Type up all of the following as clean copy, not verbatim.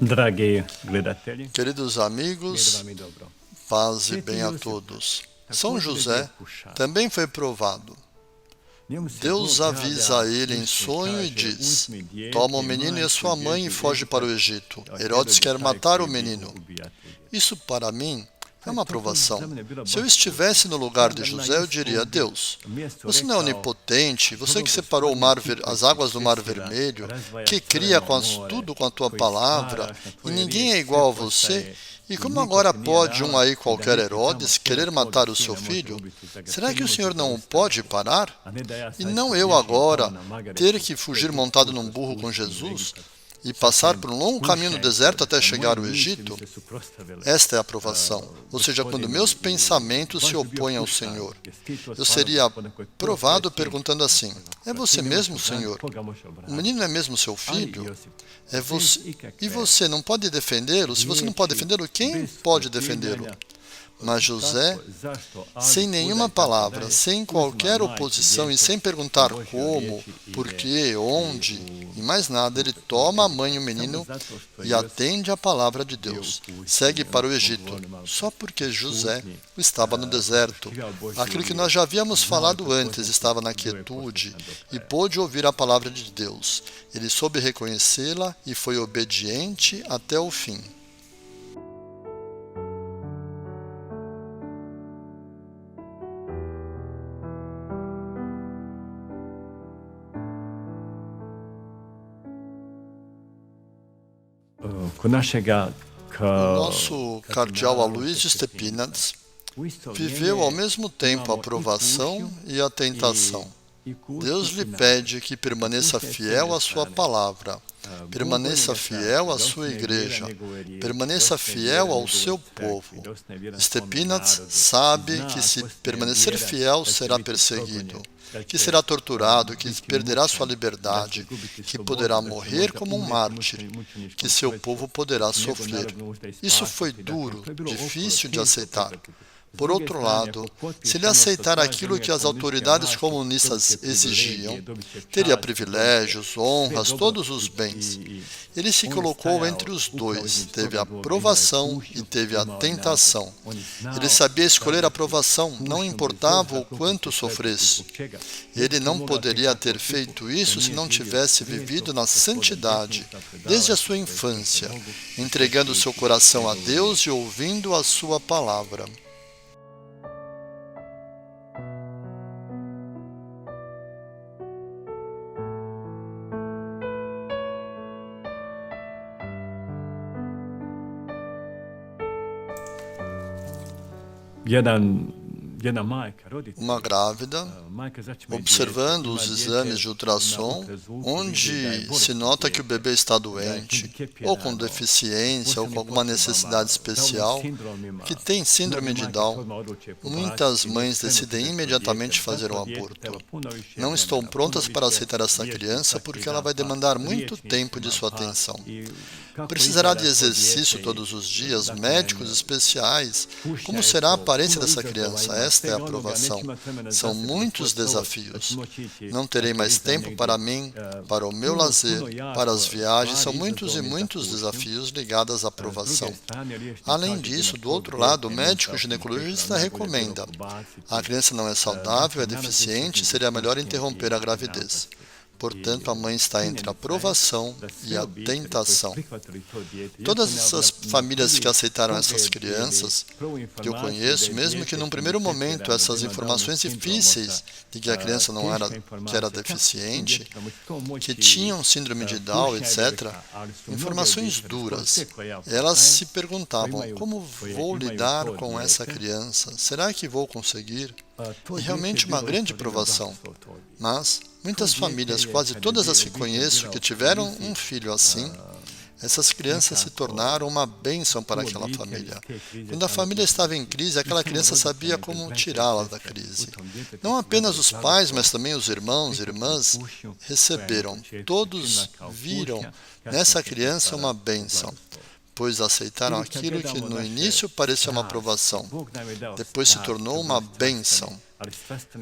Dragi gledatelji, Queridos amigos, mir vam i dobro. paz e bem a todos. São José também foi provado. Deus avisa a ele em sonho e diz: toma o menino e a sua mãe e foge para o Egito. Herodes quer matar o menino. Isso para mim é uma provação. Se eu estivesse no lugar de José, eu diria: Deus, você não é onipotente, você que separou as águas do Mar Vermelho, que cria tudo com a tua palavra, e ninguém é igual a você. E como agora pode um aí qualquer Herodes querer matar o seu filho? Será que o Senhor não o pode parar? E não eu agora ter que fugir montado num burro com Jesus e passar por um longo caminho no deserto até chegar ao Egito? Esta é a aprovação, ou seja, quando meus pensamentos se opõem ao Senhor. Eu seria provado perguntando assim: é você mesmo, Senhor? O menino é mesmo seu filho? É você. E você não pode defendê-lo? Se você não pode defendê-lo, quem pode defendê-lo? Mas José, sem nenhuma palavra, sem qualquer oposição e sem perguntar como, porquê, onde e mais nada, ele toma a mãe e o menino e atende a palavra de Deus. Segue para o Egito, só porque José estava no deserto. Aquilo que nós já havíamos falado antes, estava na quietude e pôde ouvir a palavra de Deus. Ele soube reconhecê-la e foi obediente até o fim. O nosso cardeal Aloysio Stepinac viveu ao mesmo tempo a provação e a tentação. Deus lhe pede que permaneça fiel à sua palavra, permaneça fiel à sua igreja, permaneça fiel ao seu povo. Stepinac sabe que se permanecer fiel será perseguido, que será torturado, que perderá sua liberdade, que poderá morrer como um mártir, que seu povo poderá sofrer. Isso foi duro, difícil de aceitar. Por outro lado, se ele aceitar aquilo que as autoridades comunistas exigiam, teria privilégios, honras, todos os bens. Ele se colocou entre os dois, teve a provação e teve a tentação. Ele sabia escolher a provação, não importava o quanto sofresse. Ele não poderia ter feito isso se não tivesse vivido na santidade, desde a sua infância, entregando seu coração a Deus e ouvindo a sua palavra. Uma grávida, observando os exames de ultrassom, onde se nota que o bebê está doente, ou com deficiência, ou com alguma necessidade especial, que tem síndrome de Down, muitas mães decidem imediatamente fazer um aborto. Não estão prontas para aceitar essa criança porque ela vai demandar muito tempo de sua atenção. Precisará de exercício todos os dias, médicos especiais. Como será a aparência dessa criança? Esta é a aprovação. São muitos desafios. Não terei mais tempo para mim, para o meu lazer, para as viagens. São muitos e muitos desafios ligados à aprovação. Além disso, do outro lado, o médico ginecologista recomenda: a criança não é saudável, é deficiente, seria melhor interromper a gravidez. Portanto, a mãe está entre a aprovação e a tentação. Todas essas famílias que aceitaram essas crianças, que eu conheço, mesmo que num primeiro momento essas informações difíceis de que a criança não era, que era deficiente, que tinham síndrome de Down, etc., informações duras, elas se perguntavam: como vou lidar com essa criança? Será que vou conseguir? E realmente uma grande provação. Mas muitas famílias, quase todas as que conheço, que tiveram um filho assim, essas crianças se tornaram uma bênção para aquela família. Quando a família estava em crise, aquela criança sabia como tirá-la da crise. Não apenas os pais, mas também os irmãos e irmãs receberam. Todos viram nessa criança uma bênção, pois aceitaram aquilo que no início parecia uma provação. Depois se tornou uma bênção.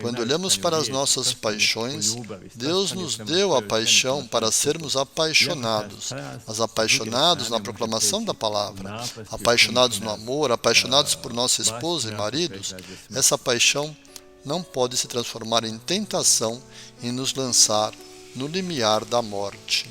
Quando olhamos para as nossas paixões, Deus nos deu a paixão para sermos apaixonados, mas apaixonados na proclamação da palavra, apaixonados no amor, apaixonados por nossa esposa e maridos. Essa paixão não pode se transformar em tentação e nos lançar no limiar da morte.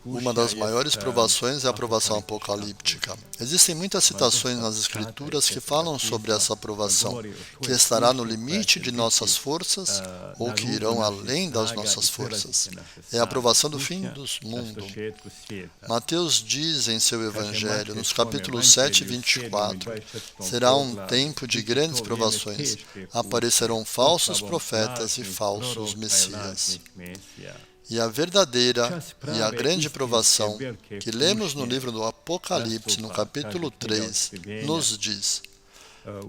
Uma das maiores provações é a provação apocalíptica. Existem muitas citações nas Escrituras que falam sobre essa provação, que estará no limite de nossas forças ou que irão além das nossas forças. É a provação do fim do mundo. Mateus diz em seu Evangelho, nos capítulos 7 e 24, será um tempo de grandes provações. Aparecerão falsos profetas e falsos messias. E a verdadeira e a grande provação que lemos no livro do Apocalipse, no capítulo 3, nos diz: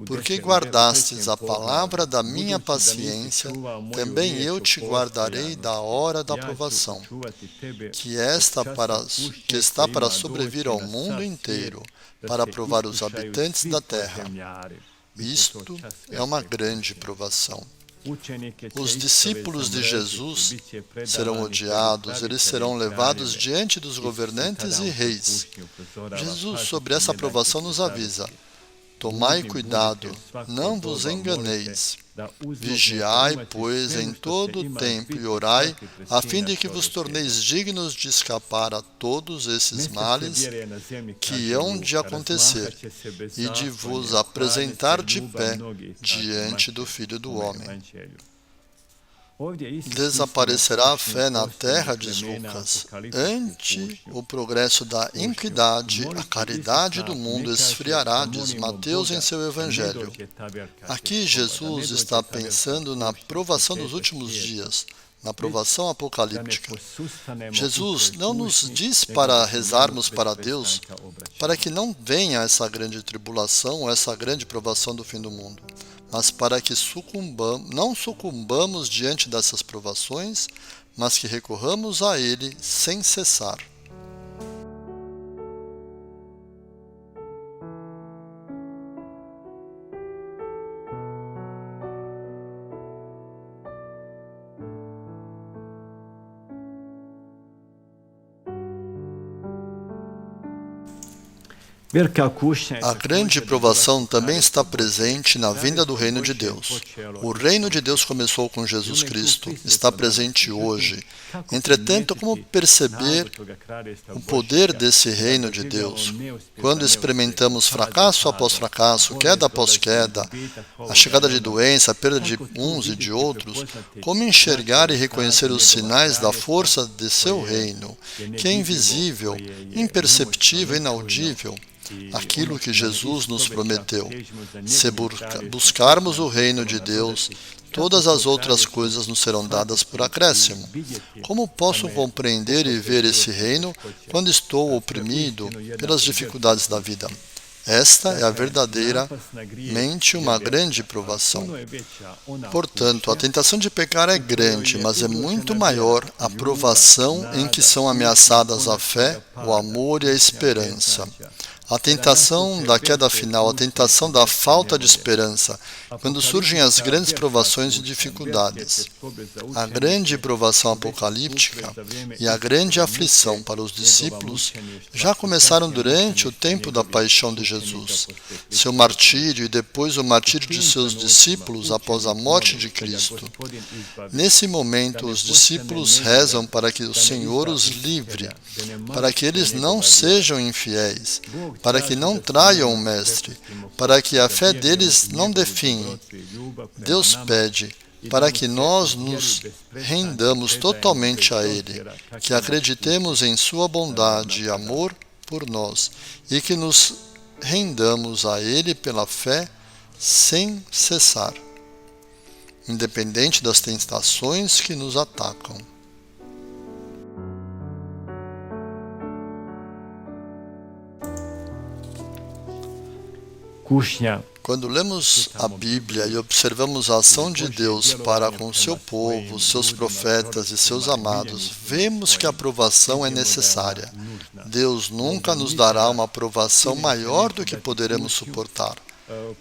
porque guardastes a palavra da minha paciência, também eu te guardarei da hora da provação, que está para sobrevir ao mundo inteiro, para provar os habitantes da terra. Isto é uma grande provação. Os discípulos de Jesus serão odiados, eles serão levados diante dos governantes e reis. Jesus, sobre essa provação, nos avisa: tomai cuidado, não vos enganeis. Vigiai, pois, em todo o tempo e orai, a fim de que vos torneis dignos de escapar a todos esses males que hão de acontecer e de vos apresentar de pé diante do Filho do Homem. Desaparecerá a fé na terra, diz Lucas. Ante o progresso da iniquidade, a caridade do mundo esfriará, diz Mateus em seu Evangelho. Aqui Jesus está pensando na provação dos últimos dias, na provação apocalíptica. Jesus não nos diz para rezarmos para Deus, para que não venha essa grande tribulação, essa grande provação do fim do mundo, mas para que não sucumbamos diante dessas provações, mas que recorramos a Ele sem cessar. A grande provação também está presente na vinda do Reino de Deus. O Reino de Deus começou com Jesus Cristo, está presente hoje. Entretanto, como perceber o poder desse Reino de Deus? Quando experimentamos fracasso após fracasso, queda após queda, a chegada de doença, a perda de uns e de outros, como enxergar e reconhecer os sinais da força de seu reino, que é invisível, imperceptível, inaudível? Aquilo que Jesus nos prometeu. Se buscarmos o reino de Deus, todas as outras coisas nos serão dadas por acréscimo. Como posso compreender e ver esse reino quando estou oprimido pelas dificuldades da vida? Esta é a verdadeiramente uma grande provação. Portanto, a tentação de pecar é grande, mas é muito maior a provação em que são ameaçadas a fé, o amor e a esperança. A tentação da queda final, a tentação da falta de esperança, quando surgem as grandes provações e dificuldades. A grande provação apocalíptica e a grande aflição para os discípulos já começaram durante o tempo da paixão de Jesus. Seu martírio e depois o martírio de seus discípulos após a morte de Cristo. Nesse momento, os discípulos rezam para que o Senhor os livre, para que eles não sejam infiéis, para que não traiam o Mestre, para que a fé deles não definhe. Deus pede para que nós nos rendamos totalmente a Ele, que acreditemos em Sua bondade e amor por nós, e que nos rendamos a Ele pela fé sem cessar, independente das tentações que nos atacam. Quando lemos a Bíblia e observamos a ação de Deus para com seu povo, seus profetas e seus amados, vemos que a aprovação é necessária. Deus nunca nos dará uma aprovação maior do que poderemos suportar.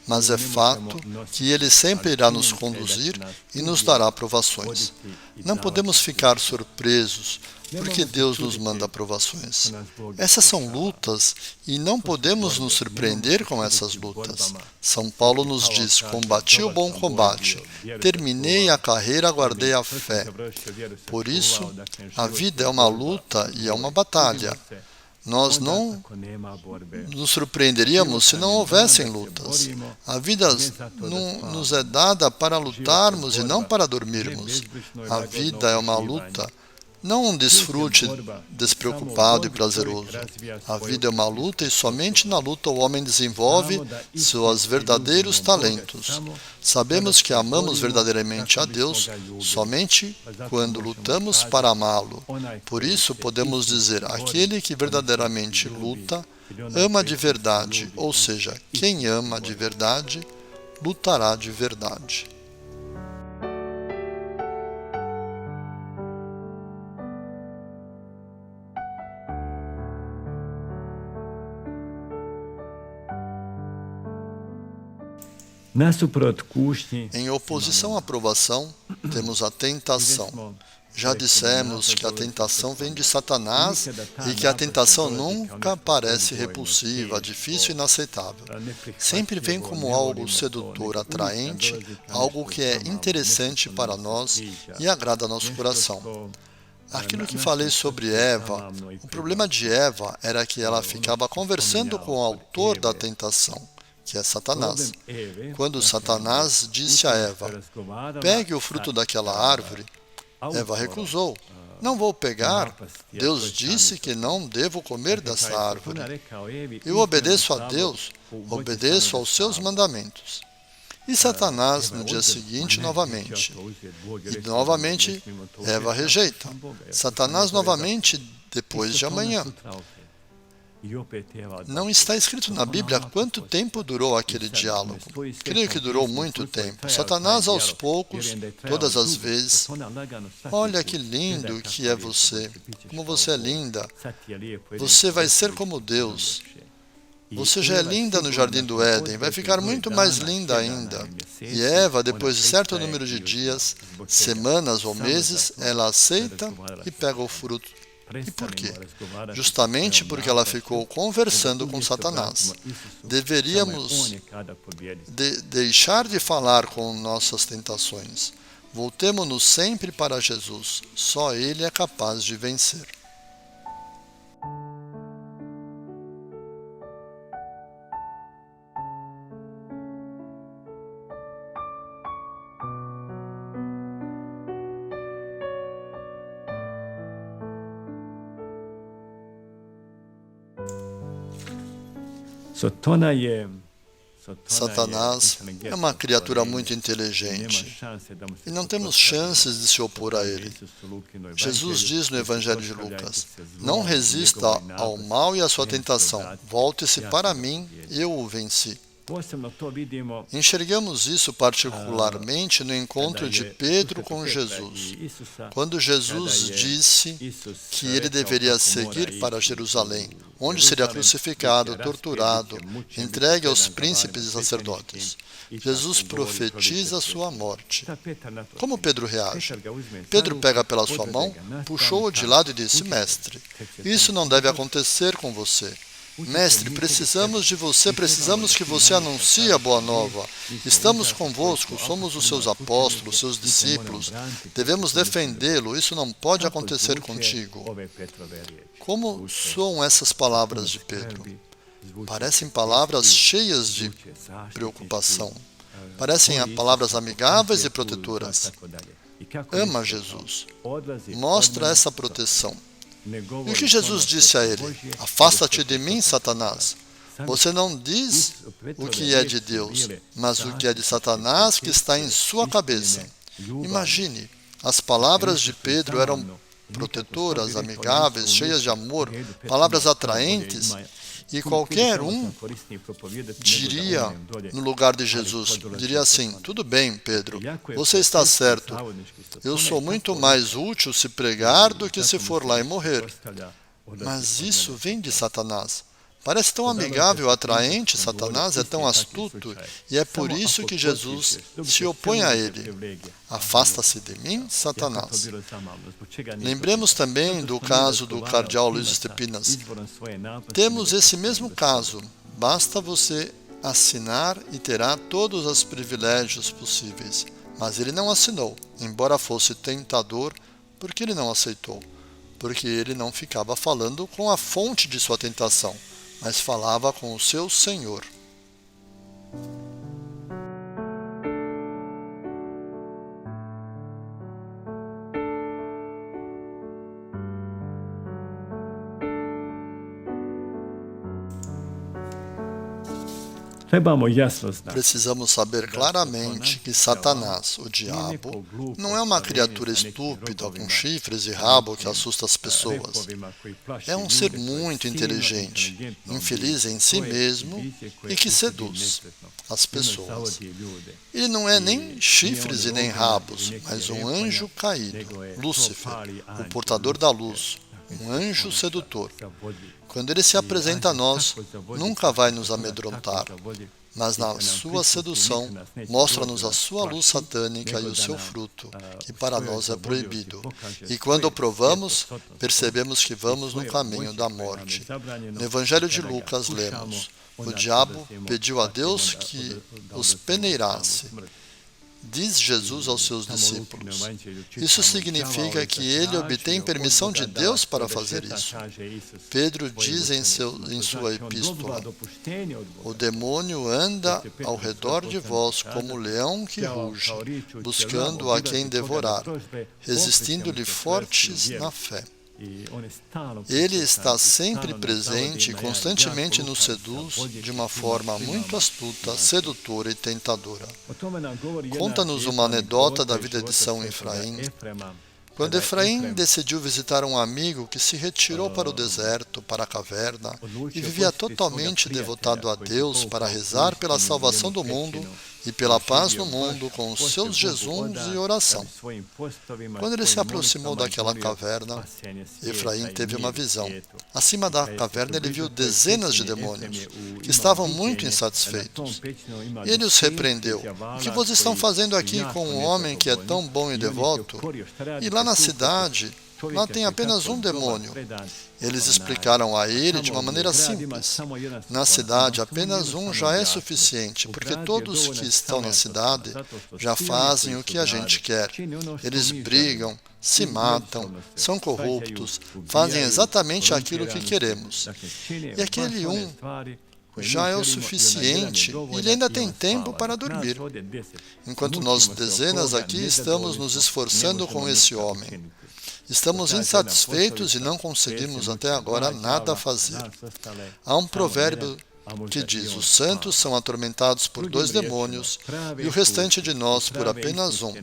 Mas é fato que Ele sempre irá nos conduzir e nos dará aprovações. Não podemos ficar surpresos porque Deus nos manda aprovações. Essas são lutas e não podemos nos surpreender com essas lutas. São Paulo nos diz: combati o bom combate, terminei a carreira, guardei a fé. Por isso, a vida é uma luta e é uma batalha. Nós não nos surpreenderíamos se não houvessem lutas. A vida nos é dada para lutarmos e não para dormirmos. A vida é uma luta, não um desfrute despreocupado e prazeroso. A vida é uma luta e somente na luta o homem desenvolve seus verdadeiros talentos. Sabemos que amamos verdadeiramente a Deus somente quando lutamos para amá-lo. Por isso podemos dizer: aquele que verdadeiramente luta, ama de verdade. Ou seja, quem ama de verdade, lutará de verdade. Em oposição à aprovação, temos a tentação. Já dissemos que a tentação vem de Satanás e que a tentação nunca parece repulsiva, difícil e inaceitável. Sempre vem como algo sedutor, atraente, algo que é interessante para nós e agrada ao nosso coração. Aquilo que falei sobre Eva, o problema de Eva era que ela ficava conversando com o autor da tentação, que é Satanás. Quando Satanás disse a Eva: pegue o fruto daquela árvore, Eva recusou. Não vou pegar. Deus disse que não devo comer dessa árvore. Eu obedeço a Deus, obedeço aos seus mandamentos. E Satanás, no dia seguinte, novamente. E novamente, Eva rejeita. Satanás novamente, depois de amanhã. Não está escrito na Bíblia quanto tempo durou aquele diálogo. Creio que durou muito tempo. Satanás, aos poucos, todas as vezes: olha que lindo que é você, como você é linda. Você vai ser como Deus. Você já é linda no Jardim do Éden, vai ficar muito mais linda ainda. E Eva, depois de certo número de dias, semanas ou meses, ela aceita e pega o fruto. E por quê? Justamente porque ela ficou conversando com Satanás. Deveríamos deixar de falar com nossas tentações. Voltemo-nos sempre para Jesus. Só Ele é capaz de vencer. Satanás é uma criatura muito inteligente e não temos chances de se opor a ele. Jesus diz no Evangelho de Lucas: não resista ao mal e à sua tentação, volte-se para mim, eu o venci. Enxergamos isso particularmente no encontro de Pedro com Jesus, quando Jesus disse que ele deveria seguir para Jerusalém, onde seria crucificado, torturado, entregue aos príncipes e sacerdotes. Jesus profetiza a sua morte. Como Pedro reage? Pedro pega pela sua mão, puxou-o de lado e disse: mestre, isso não deve acontecer com você. Mestre, precisamos de você, precisamos que você anuncie a boa nova. Estamos convosco, somos os seus apóstolos, seus discípulos. Devemos defendê-lo, isso não pode acontecer contigo. Como soam essas palavras de Pedro? Parecem palavras cheias de preocupação. Parecem palavras amigáveis e protetoras. Ama Jesus. Mostra essa proteção. E o que Jesus disse a ele? Afasta-te de mim, Satanás. Você não diz o que é de Deus, mas o que é de Satanás que está em sua cabeça. Imagine, as palavras de Pedro eram protetoras, amigáveis, cheias de amor, palavras atraentes, E qualquer um diria, no lugar de Jesus, diria assim: tudo bem, Pedro, você está certo. Eu sou muito mais útil se pregar do que se for lá e morrer. Mas isso vem de Satanás. Parece tão amigável, atraente, Satanás é tão astuto, e é por isso que Jesus se opõe a ele. Afasta-se de mim, Satanás. Lembremos também do caso do cardeal Luiz Estepinas. Temos esse mesmo caso. Basta você assinar e terá todos os privilégios possíveis. Mas ele não assinou, embora fosse tentador, porque ele não aceitou. Porque ele não ficava falando com a fonte de sua tentação, mas falava com o seu Senhor. Precisamos saber claramente que Satanás, o diabo, não é uma criatura estúpida com chifres e rabo que assusta as pessoas. É um ser muito inteligente, infeliz em si mesmo e que seduz as pessoas. Ele não é nem chifres e nem rabos, mas um anjo caído, Lúcifer, o portador da luz, um anjo sedutor. Quando ele se apresenta a nós, nunca vai nos amedrontar, mas na sua sedução mostra-nos a sua luz satânica e o seu fruto, que para nós é proibido. E quando o provamos, percebemos que vamos no caminho da morte. No Evangelho de Lucas lemos: o diabo pediu a Deus que os peneirasse. Diz Jesus aos seus discípulos. Isso significa que ele obtém permissão de Deus para fazer isso. Pedro diz em sua epístola: o demônio anda ao redor de vós como um leão que ruge, buscando a quem devorar, resistindo-lhe fortes na fé. Ele está sempre presente e constantemente nos seduz de uma forma muito astuta, sedutora e tentadora. Conta-nos uma anedota da vida de São Efraim. Quando Efraim decidiu visitar um amigo que se retirou para o deserto, para a caverna, e vivia totalmente devotado a Deus para rezar pela salvação do mundo e pela paz no mundo com os seus jejuns e oração. Quando ele se aproximou daquela caverna, Efraim teve uma visão. Acima da caverna ele viu dezenas de demônios, que estavam muito insatisfeitos. E ele os repreendeu. O que vocês estão fazendo aqui com um homem que é tão bom e devoto? E lá na cidade, lá tem apenas um demônio. Eles explicaram a ele de uma maneira simples. Na cidade, apenas um já é suficiente, porque todos que estão na cidade já fazem o que a gente quer. Eles brigam, se matam, são corruptos, fazem exatamente aquilo que queremos. E aquele um já é o suficiente e ele ainda tem tempo para dormir. Enquanto nós dezenas aqui estamos nos esforçando com esse homem. Estamos insatisfeitos e não conseguimos até agora nada fazer. Há um provérbio que diz: os santos são atormentados por 2 demônios e o restante de nós por apenas um.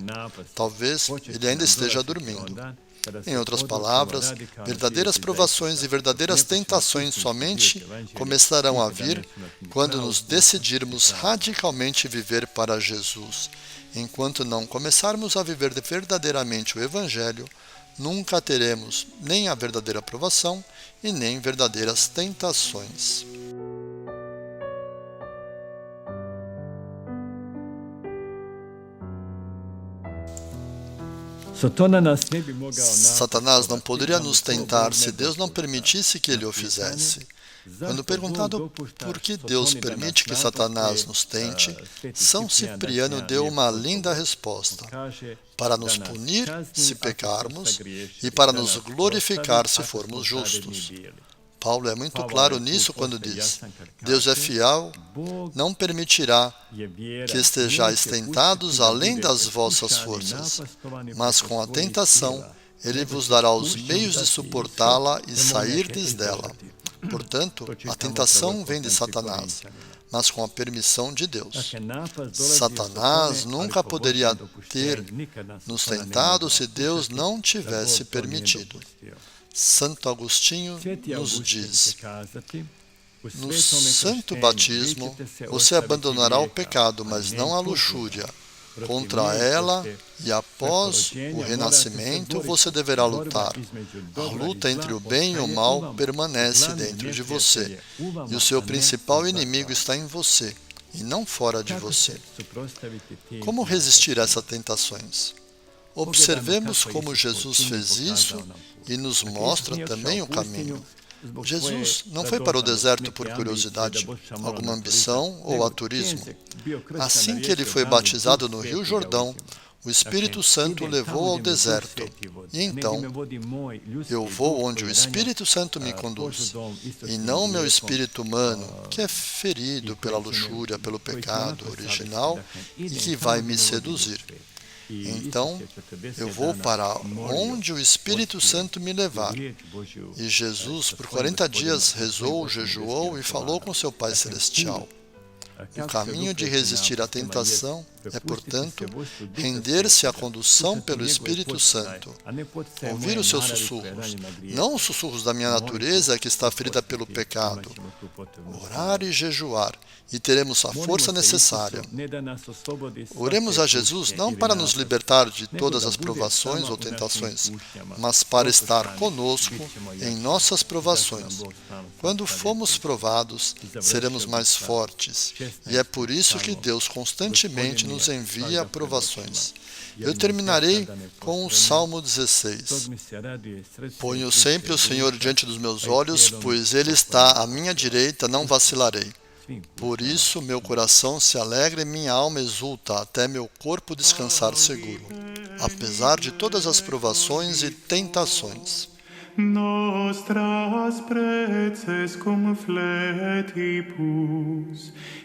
Talvez ele ainda esteja dormindo. Em outras palavras, verdadeiras provações e verdadeiras tentações somente começarão a vir quando nos decidirmos radicalmente viver para Jesus. Enquanto não começarmos a viver verdadeiramente o Evangelho, nunca teremos nem a verdadeira provação e nem verdadeiras tentações. Satanás não poderia nos tentar se Deus não permitisse que ele o fizesse. Quando perguntado por que Deus permite que Satanás nos tente, São Cipriano deu uma linda resposta: para nos punir se pecarmos e para nos glorificar se formos justos. Paulo é muito claro nisso quando diz: Deus é fiel, não permitirá que estejais tentados além das vossas forças, mas com a tentação Ele vos dará os meios de suportá-la e sairdes dela. Portanto, a tentação vem de Satanás, mas com a permissão de Deus. Satanás nunca poderia ter nos tentado se Deus não tivesse permitido. Santo Agostinho nos diz: No santo batismo, você abandonará o pecado, mas não a luxúria. Contra ela, e após o renascimento, você deverá lutar. A luta entre o bem e o mal permanece dentro de você, e o seu principal inimigo está em você, e não fora de você. Como resistir a essas tentações? Observemos como Jesus fez isso e nos mostra também o caminho. Jesus não foi para o deserto por curiosidade, alguma ambição ou aturismo. Assim que ele foi batizado no Rio Jordão, o Espírito Santo o levou ao deserto. E então, eu vou onde o Espírito Santo me conduz, e não o meu espírito humano, que é ferido pela luxúria, pelo pecado original e que vai me seduzir. Então, eu vou para onde o Espírito Santo me levar. E Jesus, por 40 dias, rezou, jejuou e falou com seu Pai Celestial. O caminho de resistir à tentação é, portanto, render-se à condução pelo Espírito Santo. Ouvir os seus sussurros, não os sussurros da minha natureza que está ferida pelo pecado. Orar e jejuar, e teremos a força necessária. Oremos a Jesus não para nos libertar de todas as provações ou tentações, mas para estar conosco em nossas provações. Quando formos provados, seremos mais fortes. E é por isso que Deus constantemente nos envia provações. Eu terminarei com o Salmo 16. Ponho sempre o Senhor diante dos meus olhos, pois Ele está à minha direita, não vacilarei. Por isso, meu coração se alegra e minha alma exulta, até meu corpo descansar seguro, apesar de todas as provações e tentações. Nostras preces cum fletibus,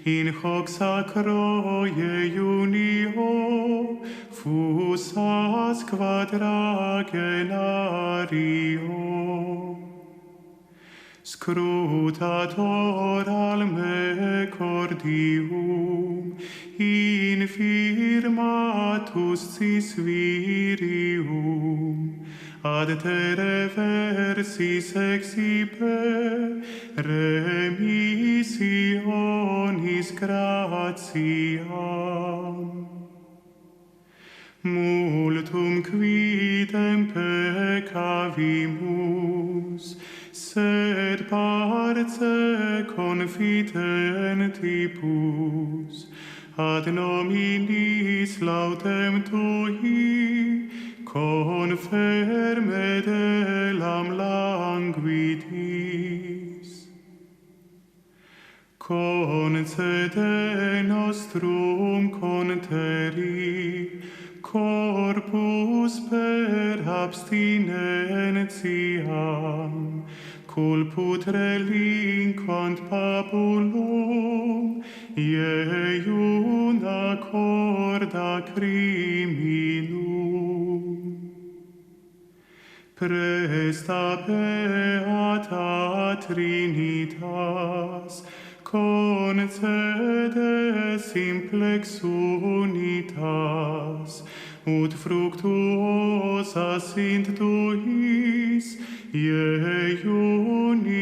in hoc sacroie unio, fusas quadragenario. Scrutator al me cordium, infirmatus cis virium, ad te reversis exhibe, remissionis gratiam. Multum quidem peccavimus, sed parce confidentibus, ad nominis lautem Tui, conferme delam languidis. Concede nostrum conteri, corpus per abstinentiam, culput relinquant pabulum, iuna corda criminum. Presta beata Trinitas, concede simplex unitas, ut fructuosa sint tuis, iuni